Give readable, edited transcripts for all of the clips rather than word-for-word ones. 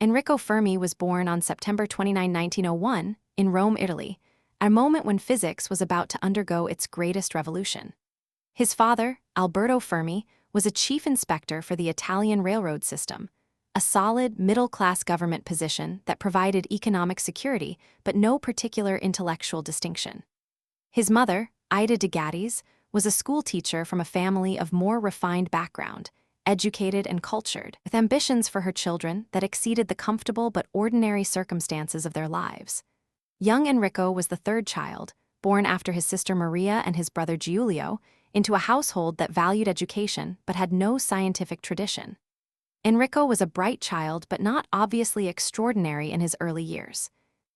Enrico Fermi was born on September 29, 1901, in Rome, Italy, at a moment when physics was about to undergo its greatest revolution. His father, Alberto Fermi, was a chief inspector for the Italian railroad system, a solid, middle-class government position that provided economic security but no particular intellectual distinction. His mother, Ida de Gaddis, was a schoolteacher from a family of more refined background, educated and cultured, with ambitions for her children that exceeded the comfortable but ordinary circumstances of their lives. Young Enrico was the third child, born after his sister Maria and his brother Giulio, into a household that valued education but had no scientific tradition. Enrico was a bright child but not obviously extraordinary in his early years.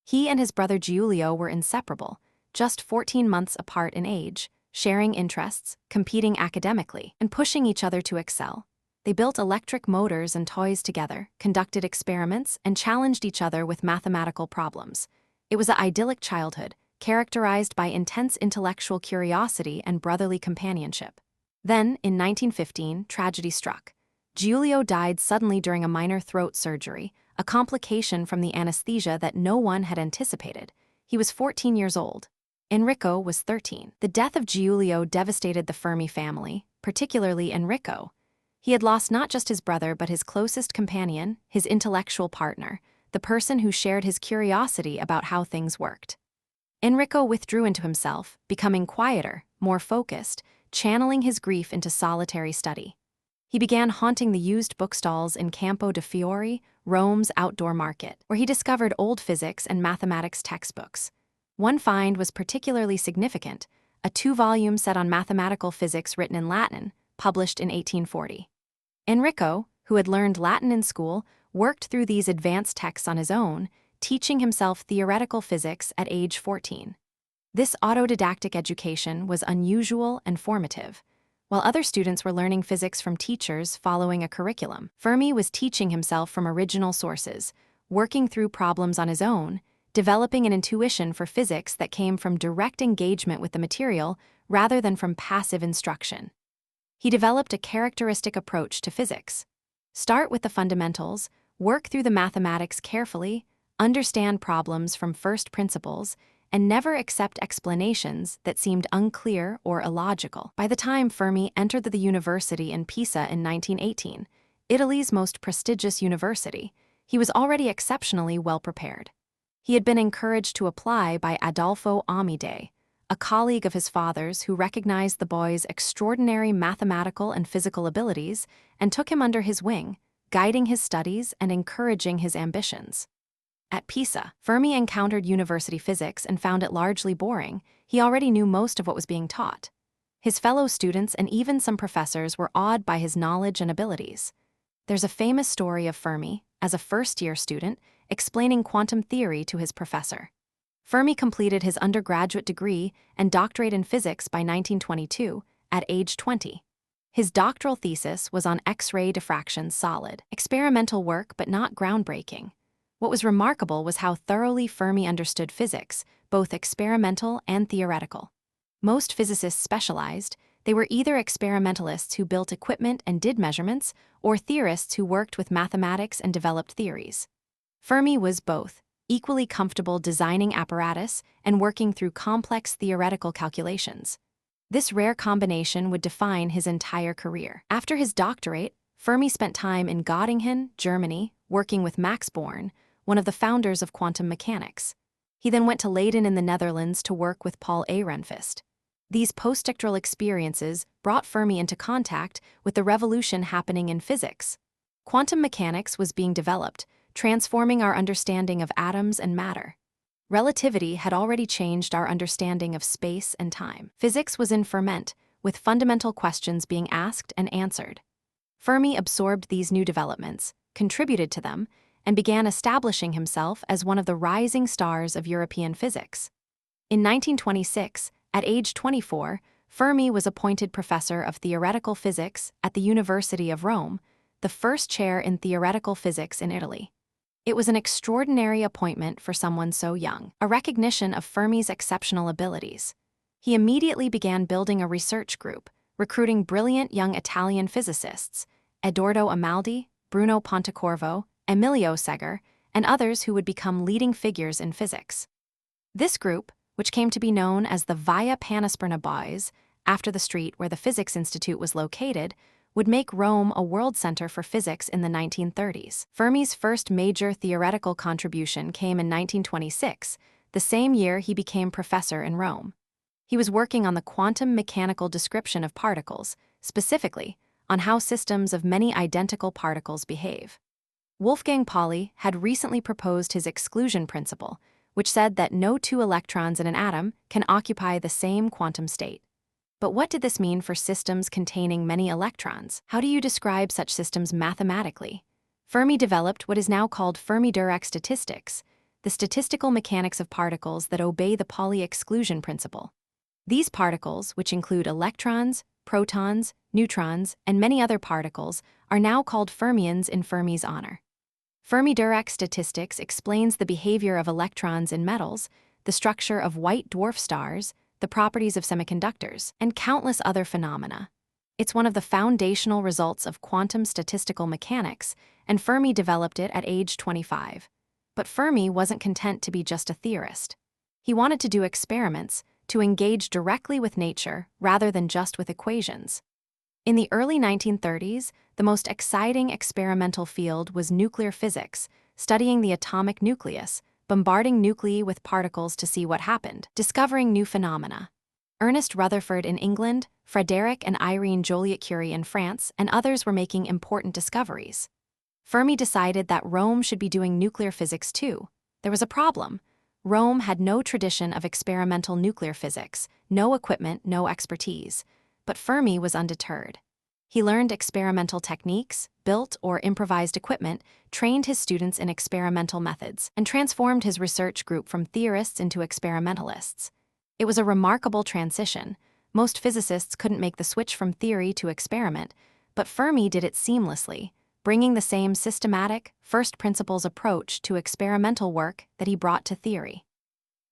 He and his brother Giulio were inseparable, just 14 months apart in age, sharing interests, competing academically, and pushing each other to excel. They built electric motors and toys together, conducted experiments, and challenged each other with mathematical problems. It was an idyllic childhood, characterized by intense intellectual curiosity and brotherly companionship. Then, in 1915, tragedy struck. Giulio died suddenly during a minor throat surgery, a complication from the anesthesia that no one had anticipated. He was 14 years old. Enrico was 13. The death of Giulio devastated the Fermi family, particularly Enrico. He had lost not just his brother but his closest companion, his intellectual partner, the person who shared his curiosity about how things worked. Enrico withdrew into himself, becoming quieter, more focused, channeling his grief into solitary study. He began haunting the used bookstalls in Campo de' Fiori, Rome's outdoor market, where he discovered old physics and mathematics textbooks. One find was particularly significant, a 2-volume set on mathematical physics written in Latin, published in 1840. Enrico, who had learned Latin in school, worked through these advanced texts on his own, teaching himself theoretical physics at age 14. This autodidactic education was unusual and formative. While other students were learning physics from teachers following a curriculum, Fermi was teaching himself from original sources, working through problems on his own, developing an intuition for physics that came from direct engagement with the material rather than from passive instruction. He developed a characteristic approach to physics. Start with the fundamentals, work through the mathematics carefully, understand problems from first principles, and never accept explanations that seemed unclear or illogical. By the time Fermi entered the university in Pisa in 1918, Italy's most prestigious university, he was already exceptionally well prepared. He had been encouraged to apply by Adolfo Amidei, a colleague of his father's who recognized the boy's extraordinary mathematical and physical abilities and took him under his wing, guiding his studies and encouraging his ambitions. At Pisa, Fermi encountered university physics and found it largely boring. He already knew most of what was being taught. His fellow students and even some professors were awed by his knowledge and abilities. There's a famous story of Fermi, as a first-year student, explaining quantum theory to his professor. Fermi completed his undergraduate degree and doctorate in physics by 1922, at age 20. His doctoral thesis was on X-ray diffraction solid, experimental work but not groundbreaking. What was remarkable was how thoroughly Fermi understood physics, both experimental and theoretical. Most physicists specialized. They were either experimentalists who built equipment and did measurements, or theorists who worked with mathematics and developed theories. Fermi was both, equally comfortable designing apparatus and working through complex theoretical calculations. This rare combination would define his entire career. After his doctorate, Fermi spent time in Göttingen, Germany, working with Max Born, one of the founders of quantum mechanics. He then went to Leiden in the Netherlands to work with Paul Ehrenfest. These postdoctoral experiences brought Fermi into contact with the revolution happening in physics. Quantum mechanics was being developed, transforming our understanding of atoms and matter. Relativity had already changed our understanding of space and time. Physics was in ferment, with fundamental questions being asked and answered. Fermi absorbed these new developments, contributed to them, and began establishing himself as one of the rising stars of European physics. In 1926, at age 24, Fermi was appointed professor of theoretical physics at the University of Rome, the first chair in theoretical physics in Italy. It was an extraordinary appointment for someone so young, a recognition of Fermi's exceptional abilities. He immediately began building a research group, recruiting brilliant young Italian physicists, Edoardo Amaldi, Bruno Pontecorvo, Emilio Seger, and others who would become leading figures in physics. This group, which came to be known as the Via Panisperna Buries, after the street where the Physics Institute was located, would make Rome a world center for physics in the 1930s. Fermi's first major theoretical contribution came in 1926, the same year he became professor in Rome. He was working on the quantum mechanical description of particles, specifically on how systems of many identical particles behave. Wolfgang Pauli had recently proposed his exclusion principle, which said that no two electrons in an atom can occupy the same quantum state. But what did this mean for systems containing many electrons? How do you describe such systems mathematically? Fermi developed what is now called Fermi-Dirac statistics, the statistical mechanics of particles that obey the Pauli exclusion principle. These particles, which include electrons, protons, neutrons, and many other particles, are now called fermions in Fermi's honor. Fermi-Dirac statistics explains the behavior of electrons in metals, the structure of white dwarf stars, the properties of semiconductors, and countless other phenomena. It's one of the foundational results of quantum statistical mechanics, and Fermi developed it at age 25. But Fermi wasn't content to be just a theorist. He wanted to do experiments, to engage directly with nature rather than just with equations. In the early 1930s, the most exciting experimental field was nuclear physics, studying the atomic nucleus, bombarding nuclei with particles to see what happened, discovering new phenomena. Ernest Rutherford in England, Frédéric and Irene Joliot-Curie in France, and others were making important discoveries. Fermi decided that Rome should be doing nuclear physics too. There was a problem. Rome had no tradition of experimental nuclear physics, no equipment, no expertise. But Fermi was undeterred. He learned experimental techniques, built or improvised equipment, trained his students in experimental methods, and transformed his research group from theorists into experimentalists. It was a remarkable transition. Most physicists couldn't make the switch from theory to experiment, but Fermi did it seamlessly, bringing the same systematic, first principles approach to experimental work that he brought to theory.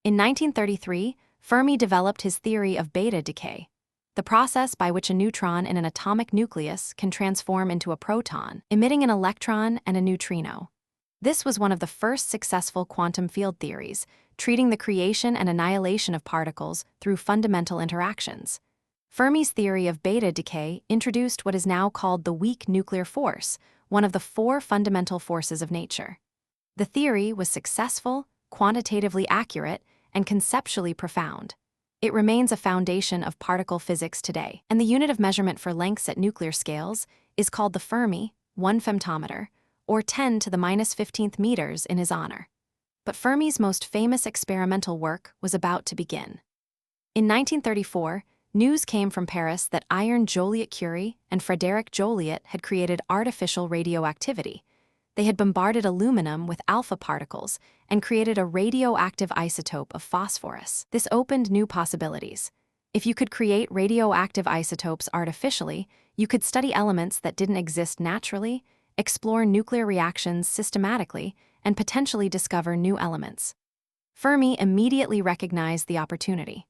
In 1933, Fermi developed his theory of beta decay, the process by which a neutron in an atomic nucleus can transform into a proton, emitting an electron and a neutrino. This was one of the first successful quantum field theories, treating the creation and annihilation of particles through fundamental interactions. Fermi's theory of beta decay introduced what is now called the weak nuclear force, one of the four fundamental forces of nature. The theory was successful, quantitatively accurate, and conceptually profound. It remains a foundation of particle physics today, and the unit of measurement for lengths at nuclear scales is called the Fermi, 1 femtometer, or 10 to the minus 15th meters in his honor. But Fermi's most famous experimental work was about to begin. In 1934, news came from Paris that Irene Joliot-Curie and Frédéric Joliot had created artificial radioactivity. They had bombarded aluminum with alpha particles and created a radioactive isotope of phosphorus. This opened new possibilities. If you could create radioactive isotopes artificially, you could study elements that didn't exist naturally, explore nuclear reactions systematically, and potentially discover new elements. Fermi immediately recognized the opportunity.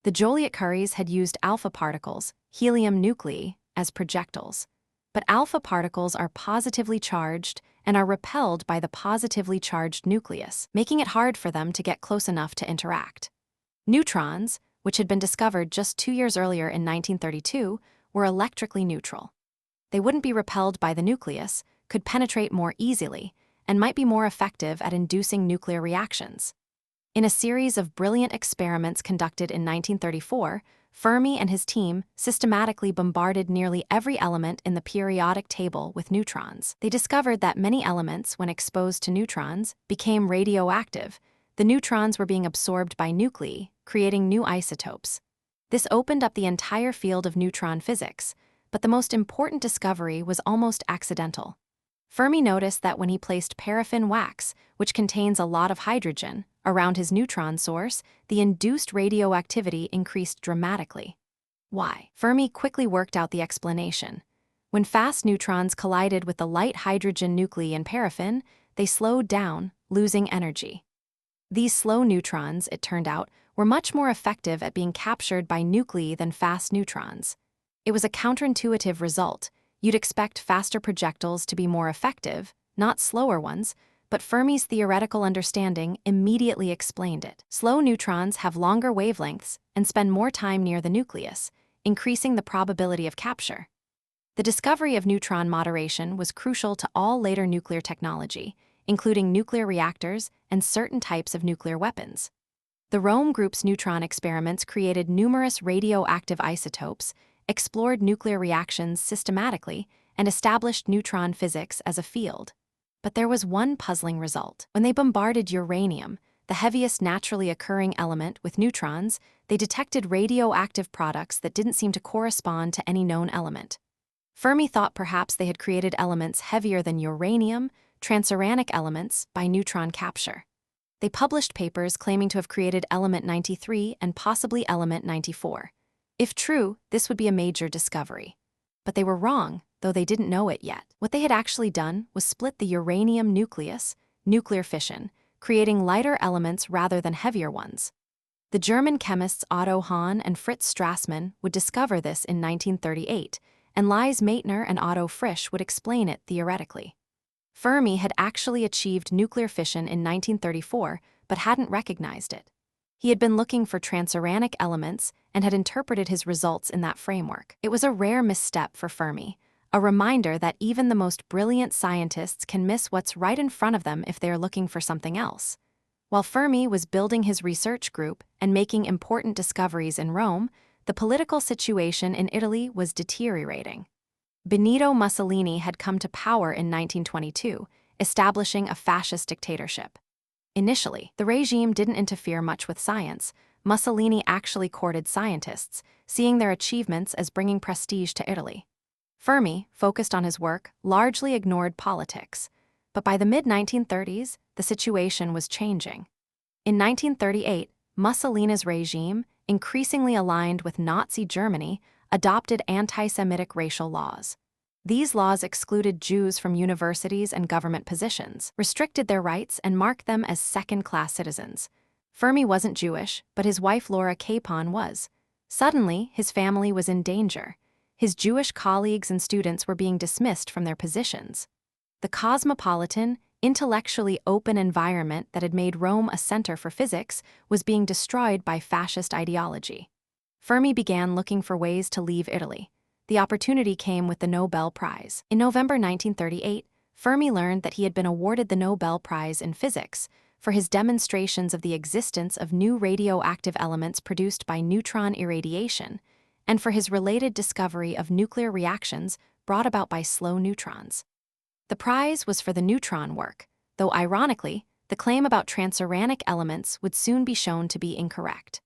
The Joliot-Curies had used alpha particles, helium nuclei, as projectiles. But alpha particles are positively charged and are repelled by the positively charged nucleus, making it hard for them to get close enough to interact. Neutrons, which had been discovered just 2 years earlier in 1932, were electrically neutral. They wouldn't be repelled by the nucleus, could penetrate more easily, and might be more effective at inducing nuclear reactions. In a series of brilliant experiments conducted in 1934, Fermi and his team systematically bombarded nearly every element in the periodic table with neutrons. They discovered that many elements, when exposed to neutrons, became radioactive. The neutrons were being absorbed by nuclei, creating new isotopes. This opened up the entire field of neutron physics, but the most important discovery was almost accidental. Fermi noticed that when he placed paraffin wax, which contains a lot of hydrogen, around his neutron source, the induced radioactivity increased dramatically. Why? Fermi quickly worked out the explanation. When fast neutrons collided with the light hydrogen nuclei in paraffin, they slowed down, losing energy. These slow neutrons, it turned out, were much more effective at being captured by nuclei than fast neutrons. It was a counterintuitive result. You'd expect faster projectiles to be more effective, not slower ones, but Fermi's theoretical understanding immediately explained it. Slow neutrons have longer wavelengths and spend more time near the nucleus, increasing the probability of capture. The discovery of neutron moderation was crucial to all later nuclear technology, including nuclear reactors and certain types of nuclear weapons. The Rome Group's neutron experiments created numerous radioactive isotopes, explored nuclear reactions systematically, and established neutron physics as a field. But there was one puzzling result. When they bombarded uranium, the heaviest naturally occurring element, with neutrons, they detected radioactive products that didn't seem to correspond to any known element. Fermi thought perhaps they had created elements heavier than uranium, transuranic elements, by neutron capture. They published papers claiming to have created element 93 and possibly element 94. If true, this would be a major discovery. But they were wrong, though they didn't know it yet. What they had actually done was split the uranium nucleus, nuclear fission, creating lighter elements rather than heavier ones. The German chemists Otto Hahn and Fritz Strassmann would discover this in 1938, and Lise Meitner and Otto Frisch would explain it theoretically. Fermi had actually achieved nuclear fission in 1934, but hadn't recognized it. He had been looking for transuranic elements and had interpreted his results in that framework. It was a rare misstep for Fermi, a reminder that even the most brilliant scientists can miss what's right in front of them if they are looking for something else. While Fermi was building his research group and making important discoveries in Rome, the political situation in Italy was deteriorating. Benito Mussolini had come to power in 1922, establishing a fascist dictatorship. Initially, the regime didn't interfere much with science. Mussolini actually courted scientists, seeing their achievements as bringing prestige to Italy. Fermi, focused on his work, largely ignored politics. But by the mid-1930s, the situation was changing. In 1938, Mussolini's regime, increasingly aligned with Nazi Germany, adopted anti-Semitic racial laws. These laws excluded Jews from universities and government positions, restricted their rights, and marked them as second-class citizens. Fermi wasn't Jewish, but his wife Laura Capon was. Suddenly, his family was in danger. His Jewish colleagues and students were being dismissed from their positions. The cosmopolitan, intellectually open environment that had made Rome a center for physics was being destroyed by fascist ideology. Fermi began looking for ways to leave Italy. The opportunity came with the Nobel Prize. In November 1938, Fermi learned that he had been awarded the Nobel Prize in physics for his demonstrations of the existence of new radioactive elements produced by neutron irradiation, and for his related discovery of nuclear reactions brought about by slow neutrons. The prize was for the neutron work, though ironically, the claim about transuranic elements would soon be shown to be incorrect.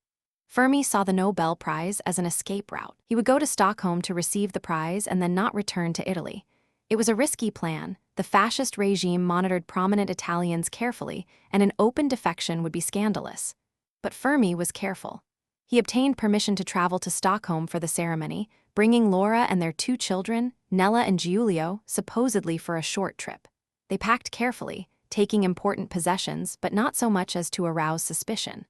Fermi saw the Nobel Prize as an escape route. He would go to Stockholm to receive the prize and then not return to Italy. It was a risky plan. The fascist regime monitored prominent Italians carefully, and an open defection would be scandalous. But Fermi was careful. He obtained permission to travel to Stockholm for the ceremony, bringing Laura and their 2 children, Nella and Giulio, supposedly for a short trip. They packed carefully, taking important possessions, but not so much as to arouse suspicion.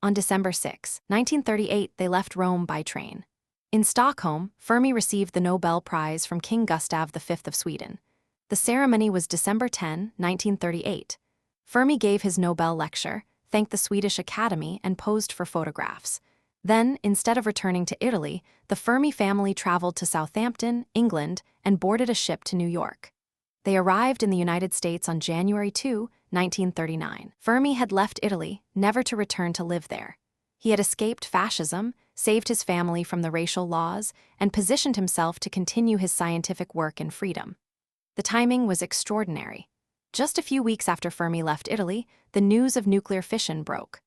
On December 6, 1938, they left Rome by train. In Stockholm, Fermi received the Nobel Prize from King Gustav V of Sweden. The ceremony was December 10, 1938. Fermi gave his Nobel lecture, thanked the Swedish Academy, and posed for photographs. Then, instead of returning to Italy, the Fermi family traveled to Southampton, England, and boarded a ship to New York. They arrived in the United States on January 2, 1939. Fermi had left Italy, never to return to live there. He had escaped fascism, saved his family from the racial laws, and positioned himself to continue his scientific work in freedom. The timing was extraordinary. Just a few weeks after Fermi left Italy, the news of nuclear fission broke.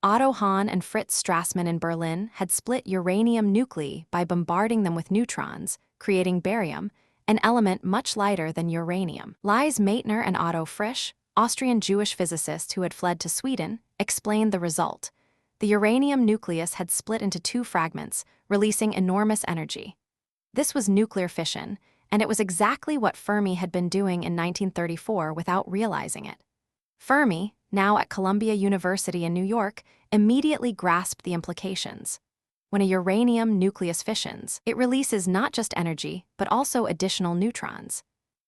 Otto Hahn and Fritz Strassmann in Berlin had split uranium nuclei by bombarding them with neutrons, creating barium, an element much lighter than uranium. Lise Meitner and Otto Frisch, Austrian Jewish physicists who had fled to Sweden, explained the result. The uranium nucleus had split into 2 fragments, releasing enormous energy. This was nuclear fission, and it was exactly what Fermi had been doing in 1934 without realizing it. Fermi, now at Columbia University in New York, immediately grasped the implications. When a uranium nucleus fissions, it releases not just energy, but also additional neutrons.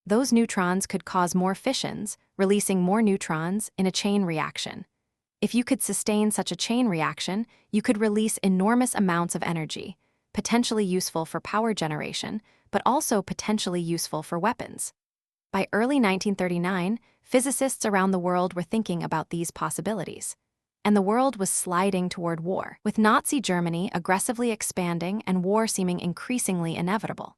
Those neutrons could cause more fissions, releasing more neutrons in a chain reaction. If you could sustain such a chain reaction, you could release enormous amounts of energy, potentially useful for power generation, but also potentially useful for weapons. By early 1939, physicists around the world were thinking about these possibilities. And the world was sliding toward war, with Nazi Germany aggressively expanding and war seeming increasingly inevitable.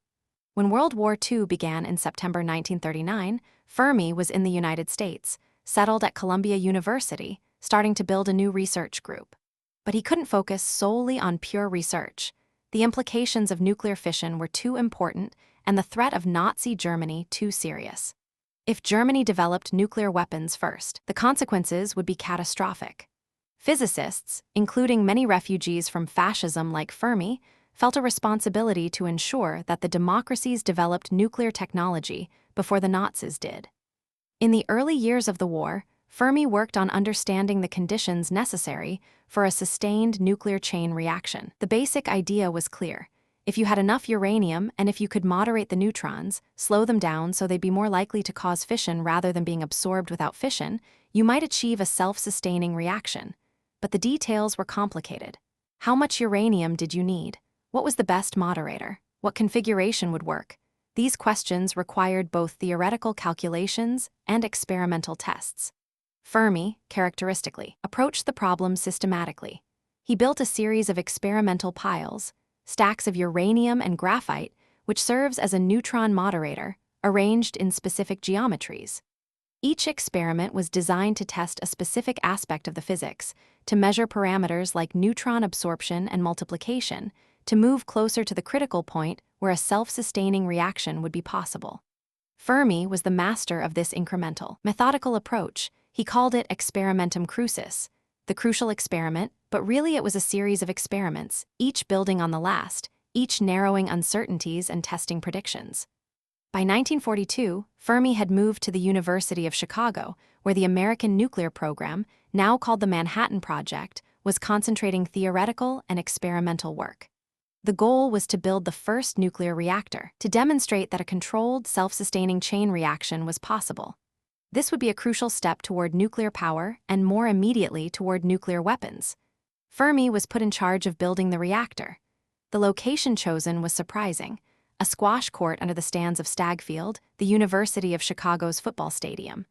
When World War II began in September 1939, Fermi was in the United States, settled at Columbia University, starting to build a new research group. But he couldn't focus solely on pure research. The implications of nuclear fission were too important and the threat of Nazi Germany too serious. If Germany developed nuclear weapons first, the consequences would be catastrophic. Physicists, including many refugees from fascism like Fermi, felt a responsibility to ensure that the democracies developed nuclear technology before the Nazis did. In the early years of the war, Fermi worked on understanding the conditions necessary for a sustained nuclear chain reaction. The basic idea was clear. If you had enough uranium and if you could moderate the neutrons, slow them down so they'd be more likely to cause fission rather than being absorbed without fission, you might achieve a self-sustaining reaction. But the details were complicated. How much uranium did you need? What was the best moderator? What configuration would work? These questions required both theoretical calculations and experimental tests. Fermi, characteristically, approached the problem systematically. He built a series of experimental piles, stacks of uranium and graphite, which serves as a neutron moderator, arranged in specific geometries. Each experiment was designed to test a specific aspect of the physics, to measure parameters like neutron absorption and multiplication, to move closer to the critical point where a self-sustaining reaction would be possible. Fermi was the master of this incremental, methodical approach. He called it experimentum crucis, the crucial experiment, but really it was a series of experiments, each building on the last, each narrowing uncertainties and testing predictions. By 1942, Fermi had moved to the University of Chicago, where the American nuclear program, now called the Manhattan Project, was concentrating theoretical and experimental work. The goal was to build the first nuclear reactor, to demonstrate that a controlled, self-sustaining chain reaction was possible. This would be a crucial step toward nuclear power and more immediately toward nuclear weapons. Fermi was put in charge of building the reactor. The location chosen was surprising: a squash court under the stands of Stagg Field, the University of Chicago's football stadium.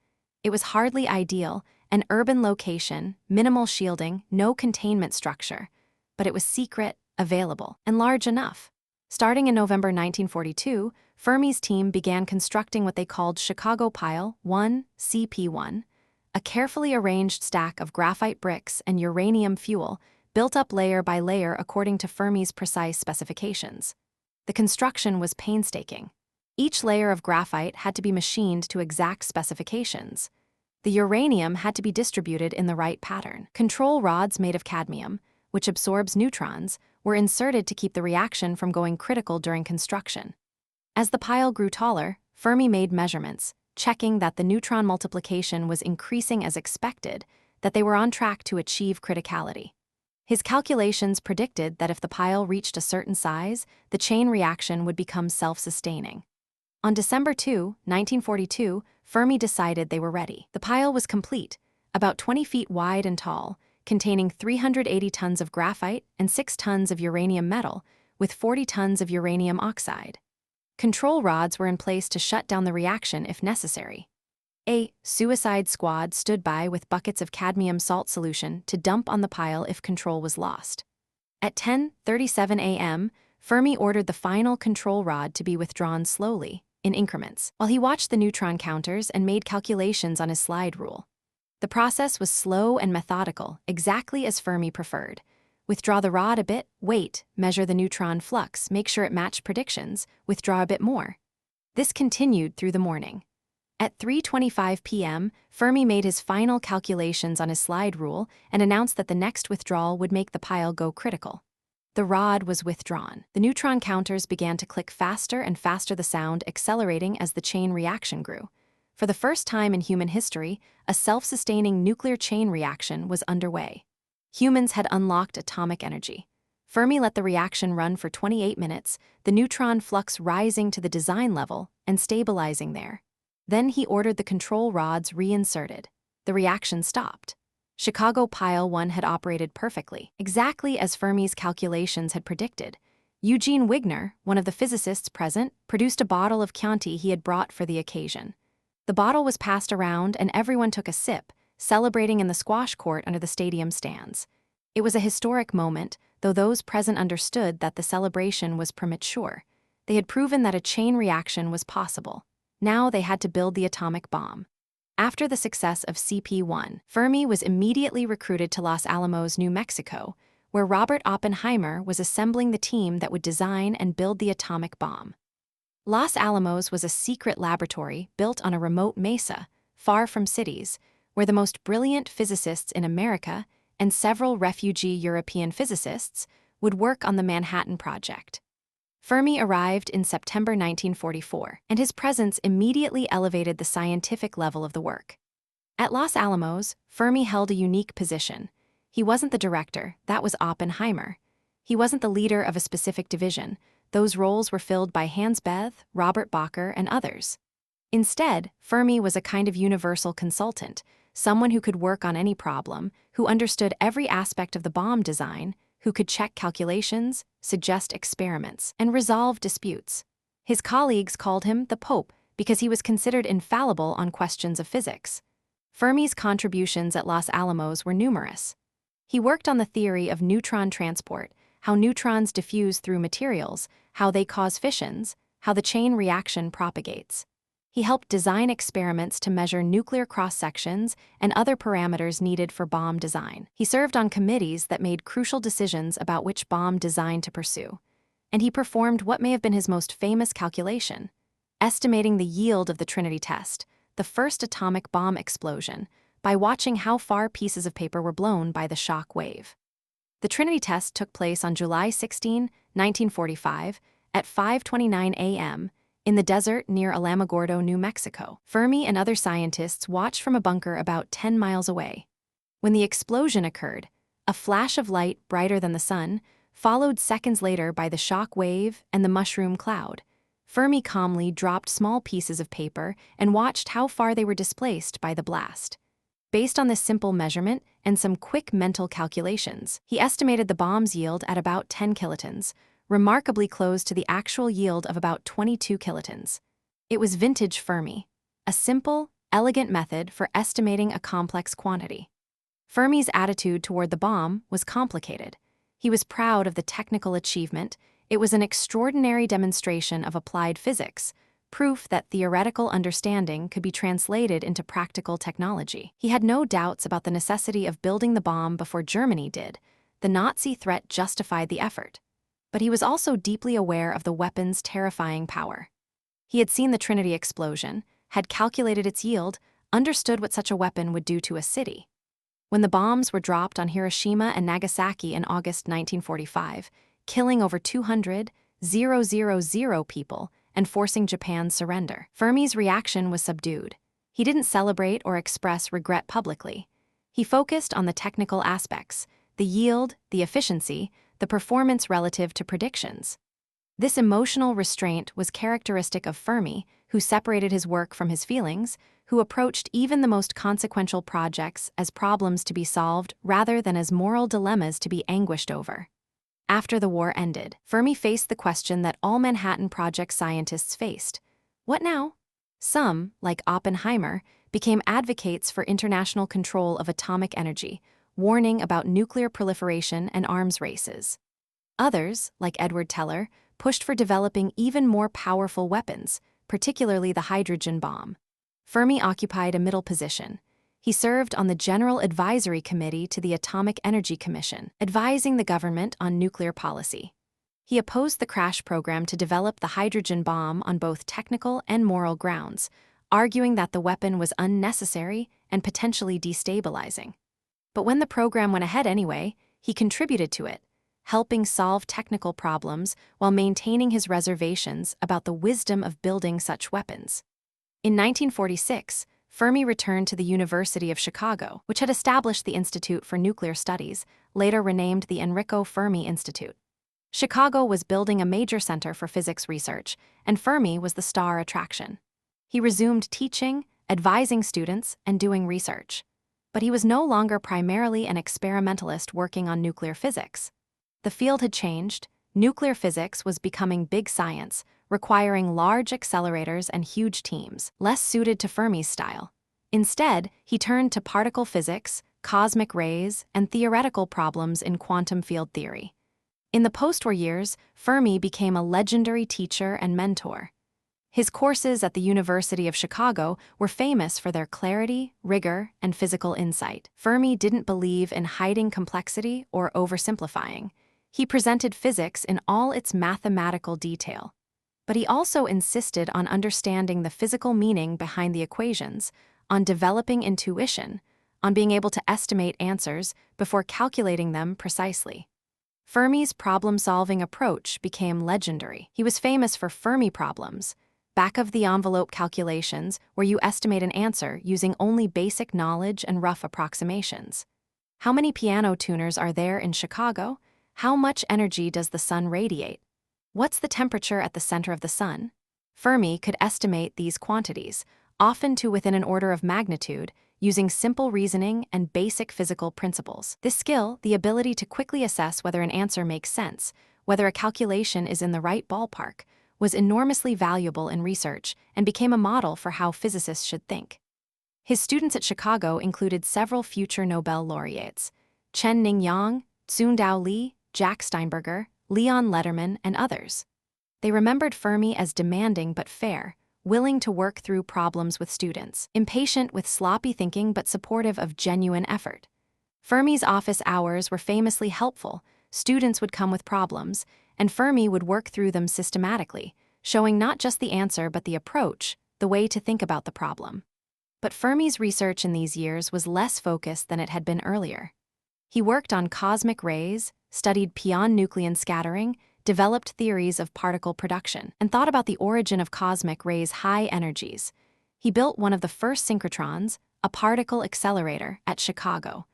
It was hardly ideal, an urban location, minimal shielding, no containment structure, but it was secret, available, and large enough. Starting in November 1942, Fermi's team began constructing what they called Chicago Pile 1, CP1, a carefully arranged stack of graphite bricks and uranium fuel, built up layer by layer according to Fermi's precise specifications. The construction was painstaking. Each layer of graphite had to be machined to exact specifications. The uranium had to be distributed in the right pattern. Control rods made of cadmium, which absorbs neutrons, were inserted to keep the reaction from going critical during construction. As the pile grew taller, Fermi made measurements, checking that the neutron multiplication was increasing as expected, that they were on track to achieve criticality. His calculations predicted that if the pile reached a certain size, the chain reaction would become self-sustaining. On December 2, 1942, Fermi decided they were ready. The pile was complete, about 20 feet wide and tall, containing 380 tons of graphite and 6 tons of uranium metal, with 40 tons of uranium oxide. Control rods were in place to shut down the reaction if necessary. A suicide squad stood by with buckets of cadmium salt solution to dump on the pile if control was lost. At 10:37 a.m., Fermi ordered the final control rod to be withdrawn slowly, in increments, while he watched the neutron counters and made calculations on his slide rule. The process was slow and methodical, exactly as Fermi preferred. Withdraw the rod a bit, wait, measure the neutron flux, make sure it matched predictions, withdraw a bit more. This continued through the morning. At 3:25 p.m., Fermi made his final calculations on his slide rule and announced that the next withdrawal would make the pile go critical. The rod was withdrawn. The neutron counters began to click faster and faster, the sound accelerating as the chain reaction grew. For the first time in human history, a self-sustaining nuclear chain reaction was underway. Humans had unlocked atomic energy. Fermi let the reaction run for 28 minutes, the neutron flux rising to the design level and stabilizing there. Then he ordered the control rods reinserted. The reaction stopped. Chicago Pile 1 had operated perfectly, exactly as Fermi's calculations had predicted. Eugene Wigner, one of the physicists present, produced a bottle of Chianti he had brought for the occasion. The bottle was passed around and everyone took a sip, celebrating in the squash court under the stadium stands. It was a historic moment, though those present understood that the celebration was premature. They had proven that a chain reaction was possible. Now they had to build the atomic bomb. After the success of CP1, Fermi was immediately recruited to Los Alamos, New Mexico, where Robert Oppenheimer was assembling the team that would design and build the atomic bomb. Los Alamos was a secret laboratory built on a remote mesa, far from cities, where the most brilliant physicists in America and several refugee European physicists would work on the Manhattan Project. Fermi arrived in September 1944, and his presence immediately elevated the scientific level of the work. At Los Alamos, Fermi held a unique position. He wasn't the director, that was Oppenheimer. He wasn't the leader of a specific division. Those roles were filled by Hans Bethe, Robert Bacher, and others. Instead, Fermi was a kind of universal consultant, someone who could work on any problem, who understood every aspect of the bomb design, who could check calculations, suggest experiments, and resolve disputes. His colleagues called him the Pope because he was considered infallible on questions of physics. Fermi's contributions at Los Alamos were numerous. He worked on the theory of neutron transport, how neutrons diffuse through materials, how they cause fissions, how the chain reaction propagates. He helped design experiments to measure nuclear cross-sections and other parameters needed for bomb design. He served on committees that made crucial decisions about which bomb design to pursue. And he performed what may have been his most famous calculation, estimating the yield of the Trinity test, the first atomic bomb explosion, by watching how far pieces of paper were blown by the shock wave. The Trinity test took place on July 16, 1945, at 5:29 a.m., in the desert near Alamogordo, New Mexico. Fermi and other scientists watched from a bunker about 10 miles away. When the explosion occurred, a flash of light brighter than the sun, followed seconds later by the shock wave and the mushroom cloud. Fermi calmly dropped small pieces of paper and watched how far they were displaced by the blast. Based on this simple measurement and some quick mental calculations, he estimated the bomb's yield at about 10 kilotons, remarkably close to the actual yield of about 22 kilotons. It was vintage Fermi, a simple, elegant method for estimating a complex quantity. Fermi's attitude toward the bomb was complicated. He was proud of the technical achievement. It was an extraordinary demonstration of applied physics, proof that theoretical understanding could be translated into practical technology. He had no doubts about the necessity of building the bomb before Germany did. The Nazi threat justified the effort. But he was also deeply aware of the weapon's terrifying power. He had seen the Trinity explosion, had calculated its yield, understood what such a weapon would do to a city. When the bombs were dropped on Hiroshima and Nagasaki in August 1945, killing over 200,000 people and forcing Japan's surrender, Fermi's reaction was subdued. He didn't celebrate or express regret publicly. He focused on the technical aspects, the yield, the efficiency, the performance relative to predictions. This emotional restraint was characteristic of Fermi, who separated his work from his feelings, who approached even the most consequential projects as problems to be solved rather than as moral dilemmas to be anguished over. After the war ended, Fermi faced the question that all Manhattan Project scientists faced. What now? Some, like Oppenheimer, became advocates for international control of atomic energy, warning about nuclear proliferation and arms races. Others, like Edward Teller, pushed for developing even more powerful weapons, particularly the hydrogen bomb. Fermi occupied a middle position. He served on the General Advisory Committee to the Atomic Energy Commission, advising the government on nuclear policy. He opposed the crash program to develop the hydrogen bomb on both technical and moral grounds, arguing that the weapon was unnecessary and potentially destabilizing. But when the program went ahead anyway, he contributed to it, helping solve technical problems while maintaining his reservations about the wisdom of building such weapons. In 1946, Fermi returned to the University of Chicago, which had established the Institute for Nuclear Studies, later renamed the Enrico Fermi Institute. Chicago was building a major center for physics research, and Fermi was the star attraction. He resumed teaching, advising students, and doing research. But he was no longer primarily an experimentalist working on nuclear physics. The field had changed. Nuclear physics was becoming big science, requiring large accelerators and huge teams, less suited to Fermi's style. Instead, he turned to particle physics, cosmic rays, and theoretical problems in quantum field theory. In the post-war years, Fermi became a legendary teacher and mentor. His courses at the University of Chicago were famous for their clarity, rigor, and physical insight. Fermi didn't believe in hiding complexity or oversimplifying. He presented physics in all its mathematical detail. But he also insisted on understanding the physical meaning behind the equations, on developing intuition, on being able to estimate answers before calculating them precisely. Fermi's problem-solving approach became legendary. He was famous for Fermi problems, back-of-the-envelope calculations where you estimate an answer using only basic knowledge and rough approximations. How many piano tuners are there in Chicago? How much energy does the sun radiate? What's the temperature at the center of the sun? Fermi could estimate these quantities, often to within an order of magnitude, using simple reasoning and basic physical principles. This skill, the ability to quickly assess whether an answer makes sense, whether a calculation is in the right ballpark, was enormously valuable in research and became a model for how physicists should think. His students at Chicago included several future Nobel laureates: Chen-Ning Yang, Tsundao Lee, Jack Steinberger, Leon Lederman, and others. They remembered Fermi as demanding but fair, willing to work through problems with students, impatient with sloppy thinking but supportive of genuine effort. Fermi's office hours were famously helpful. Students would come with problems, and Fermi would work through them systematically, showing not just the answer but the approach, the way to think about the problem. But Fermi's research in these years was less focused than it had been earlier. He worked on cosmic rays, studied pion nucleon scattering, developed theories of particle production, and thought about the origin of cosmic rays' high energies. He built one of the first synchrotrons, a particle accelerator, at Chicago.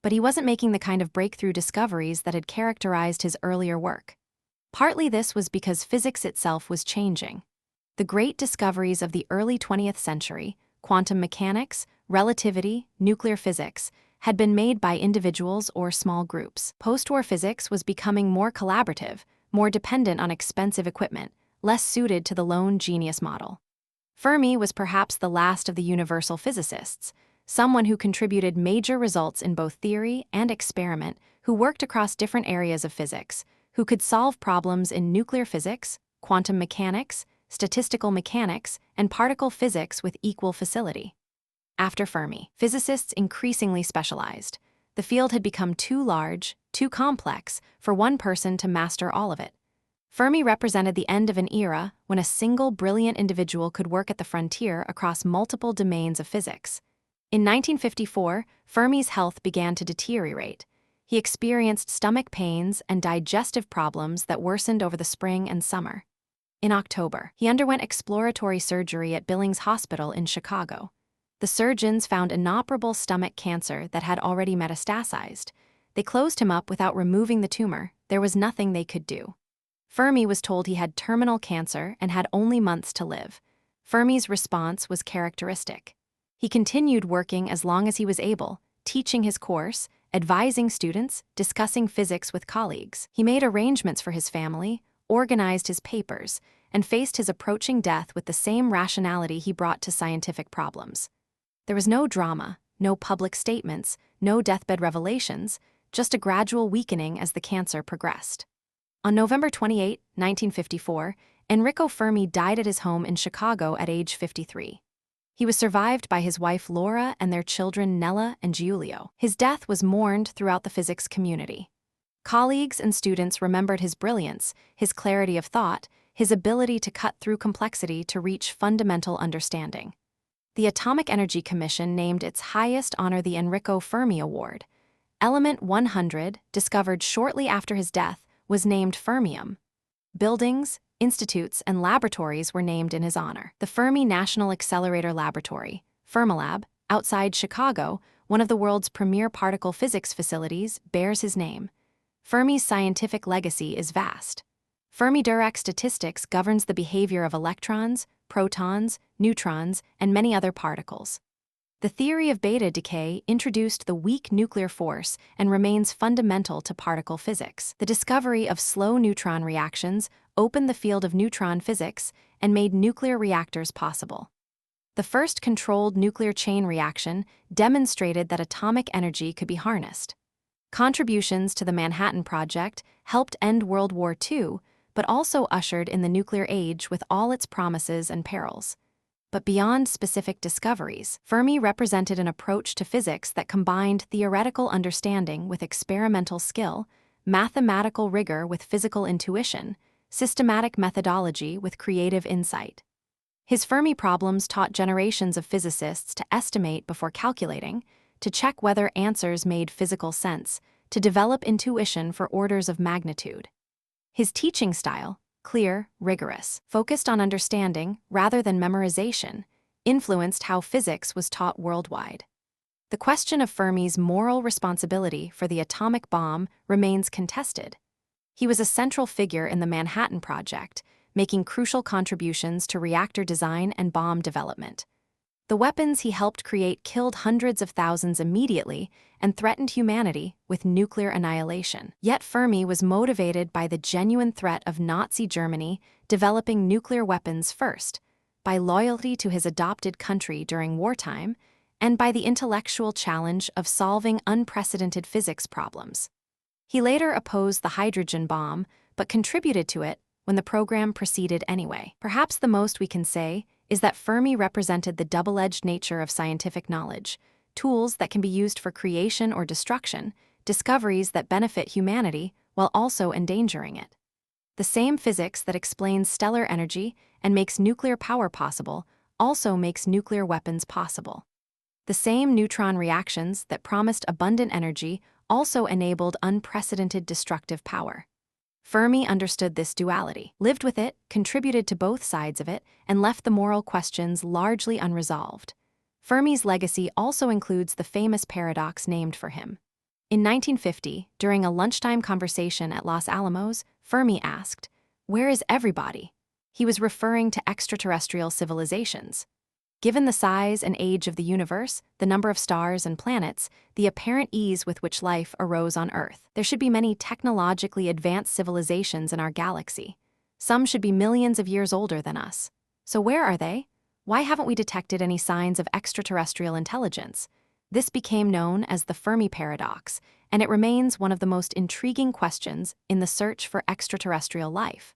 But he wasn't making the kind of breakthrough discoveries that had characterized his earlier work. Partly this was because physics itself was changing. The great discoveries of the early 20th century, quantum mechanics, relativity, nuclear physics, had been made by individuals or small groups. Post-war physics was becoming more collaborative, more dependent on expensive equipment, less suited to the lone genius model. Fermi was perhaps the last of the universal physicists, someone who contributed major results in both theory and experiment, who worked across different areas of physics, who could solve problems in nuclear physics, quantum mechanics, statistical mechanics, and particle physics with equal facility. After Fermi, physicists increasingly specialized. The field had become too large, too complex, for one person to master all of it. Fermi represented the end of an era when a single brilliant individual could work at the frontier across multiple domains of physics. In 1954, Fermi's health began to deteriorate. He experienced stomach pains and digestive problems that worsened over the spring and summer. In October, he underwent exploratory surgery at Billings Hospital in Chicago. The surgeons found inoperable stomach cancer that had already metastasized. They closed him up without removing the tumor. There was nothing they could do. Fermi was told he had terminal cancer and had only months to live. Fermi's response was characteristic. He continued working as long as he was able, teaching his course, advising students, discussing physics with colleagues. He made arrangements for his family, organized his papers, and faced his approaching death with the same rationality he brought to scientific problems. There was no drama, no public statements, no deathbed revelations, just a gradual weakening as the cancer progressed. On November 28, 1954, Enrico Fermi died at his home in Chicago at age 53. He was survived by his wife Laura and their children Nella and Giulio. His death was mourned throughout the physics community. Colleagues and students remembered his brilliance, his clarity of thought, his ability to cut through complexity to reach fundamental understanding. The Atomic Energy Commission named its highest honor the Enrico Fermi Award. Element 100, discovered shortly after his death, was named fermium. Buildings, institutes, and laboratories were named in his honor. The Fermi National Accelerator Laboratory, Fermilab, outside Chicago, one of the world's premier particle physics facilities, bears his name. Fermi's scientific legacy is vast. Fermi-Dirac statistics governs the behavior of electrons, protons, neutrons, and many other particles. The theory of beta decay introduced the weak nuclear force and remains fundamental to particle physics. The discovery of slow neutron reactions opened the field of neutron physics and made nuclear reactors possible. The first controlled nuclear chain reaction demonstrated that atomic energy could be harnessed. Contributions to the Manhattan Project helped end World War II, but also ushered in the nuclear age with all its promises and perils. But beyond specific discoveries, Fermi represented an approach to physics that combined theoretical understanding with experimental skill, mathematical rigor with physical intuition, systematic methodology with creative insight. His Fermi problems taught generations of physicists to estimate before calculating, to check whether answers made physical sense, to develop intuition for orders of magnitude. His teaching style, clear, rigorous, focused on understanding rather than memorization, influenced how physics was taught worldwide. The question of Fermi's moral responsibility for the atomic bomb remains contested. He was a central figure in the Manhattan Project, making crucial contributions to reactor design and bomb development. The weapons he helped create killed hundreds of thousands immediately and threatened humanity with nuclear annihilation. Yet Fermi was motivated by the genuine threat of Nazi Germany developing nuclear weapons first, by loyalty to his adopted country during wartime, and by the intellectual challenge of solving unprecedented physics problems. He later opposed the hydrogen bomb, but contributed to it when the program proceeded anyway. Perhaps the most we can say is that Fermi represented the double-edged nature of scientific knowledge, tools that can be used for creation or destruction, discoveries that benefit humanity while also endangering it. The same physics that explains stellar energy and makes nuclear power possible also makes nuclear weapons possible. The same neutron reactions that promised abundant energy also enabled unprecedented destructive power. Fermi understood this duality, lived with it, contributed to both sides of it, and left the moral questions largely unresolved. Fermi's legacy also includes the famous paradox named for him. In 1950, during a lunchtime conversation at Los Alamos, Fermi asked, "Where is everybody?" He was referring to extraterrestrial civilizations. Given the size and age of the universe, the number of stars and planets, the apparent ease with which life arose on Earth, there should be many technologically advanced civilizations in our galaxy. Some should be millions of years older than us. So where are they? Why haven't we detected any signs of extraterrestrial intelligence? This became known as the Fermi Paradox, and it remains one of the most intriguing questions in the search for extraterrestrial life.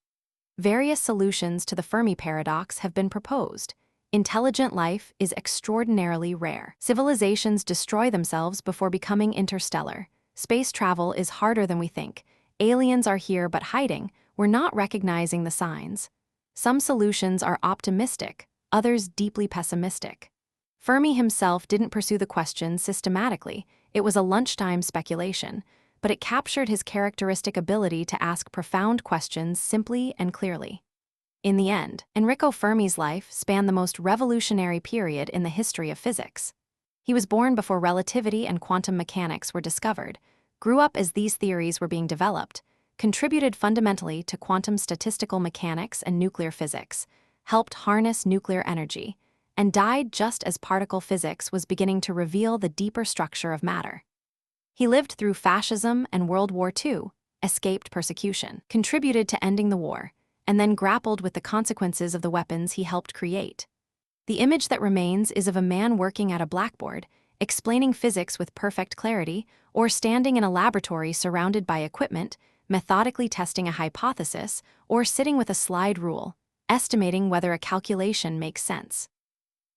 Various solutions to the Fermi Paradox have been proposed. Intelligent life is extraordinarily rare. Civilizations destroy themselves before becoming interstellar. Space travel is harder than we think. Aliens are here but hiding. We're not recognizing the signs. Some solutions are optimistic, others deeply pessimistic. Fermi himself didn't pursue the question systematically. It was a lunchtime speculation, but it captured his characteristic ability to ask profound questions simply and clearly. In the end, Enrico Fermi's life spanned the most revolutionary period in the history of physics. He was born before relativity and quantum mechanics were discovered, grew up as these theories were being developed, contributed fundamentally to quantum statistical mechanics and nuclear physics, helped harness nuclear energy, and died just as particle physics was beginning to reveal the deeper structure of matter. He lived through fascism and World War II, escaped persecution, contributed to ending the war, and then grappled with the consequences of the weapons he helped create. The image that remains is of a man working at a blackboard, explaining physics with perfect clarity, or standing in a laboratory surrounded by equipment, methodically testing a hypothesis, or sitting with a slide rule, estimating whether a calculation makes sense.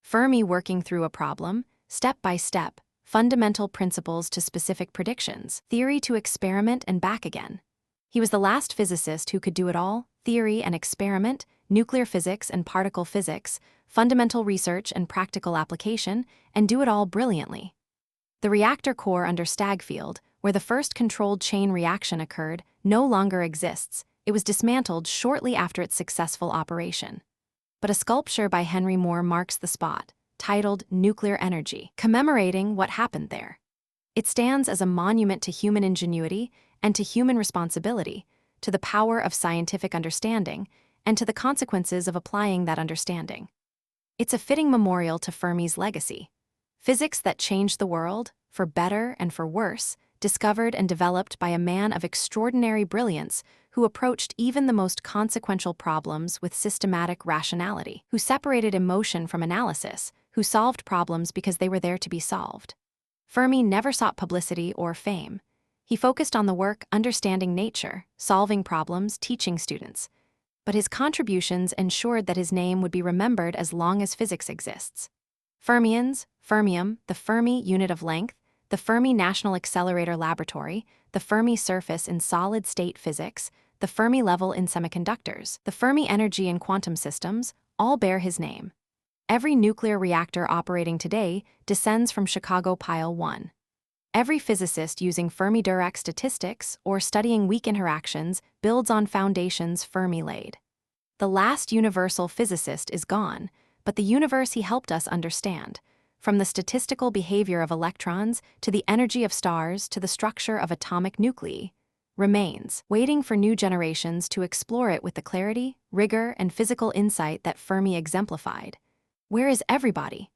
Fermi working through a problem, step by step, fundamental principles to specific predictions, theory to experiment and back again. He was the last physicist who could do it all: theory and experiment, nuclear physics and particle physics, fundamental research and practical application, and do it all brilliantly. The reactor core under Stagfield, where the first controlled chain reaction occurred, no longer exists. It was dismantled shortly after its successful operation. But a sculpture by Henry Moore marks the spot, titled Nuclear Energy, commemorating what happened there. It stands as a monument to human ingenuity and to human responsibility, to the power of scientific understanding, and to the consequences of applying that understanding. It's a fitting memorial to Fermi's legacy. Physics that changed the world, for better and for worse, discovered and developed by a man of extraordinary brilliance who approached even the most consequential problems with systematic rationality, who separated emotion from analysis, who solved problems because they were there to be solved. Fermi never sought publicity or fame. He focused on the work understanding nature, solving problems, teaching students. But his contributions ensured that his name would be remembered as long as physics exists. Fermions, fermium, the Fermi unit of length, the Fermi National Accelerator Laboratory, the Fermi surface in solid-state physics, the Fermi level in semiconductors, the Fermi energy in quantum systems, all bear his name. Every nuclear reactor operating today descends from Chicago Pile 1. Every physicist using Fermi-Dirac statistics or studying weak interactions builds on foundations Fermi laid. The last universal physicist is gone, but the universe he helped us understand, from the statistical behavior of electrons to the energy of stars to the structure of atomic nuclei, remains, waiting for new generations to explore it with the clarity, rigor, and physical insight that Fermi exemplified. Where is everybody?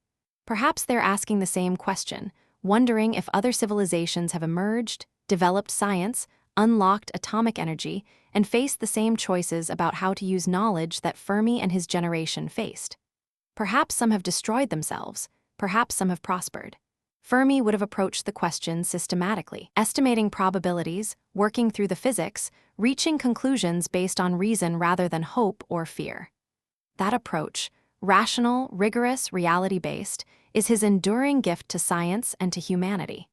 Perhaps they're asking the same question, wondering if other civilizations have emerged, developed science, unlocked atomic energy, and faced the same choices about how to use knowledge that Fermi and his generation faced. Perhaps some have destroyed themselves, perhaps some have prospered. Fermi would have approached the question systematically, estimating probabilities, working through the physics, reaching conclusions based on reason rather than hope or fear. That approach, rational, rigorous, reality-based, is his enduring gift to science and to humanity.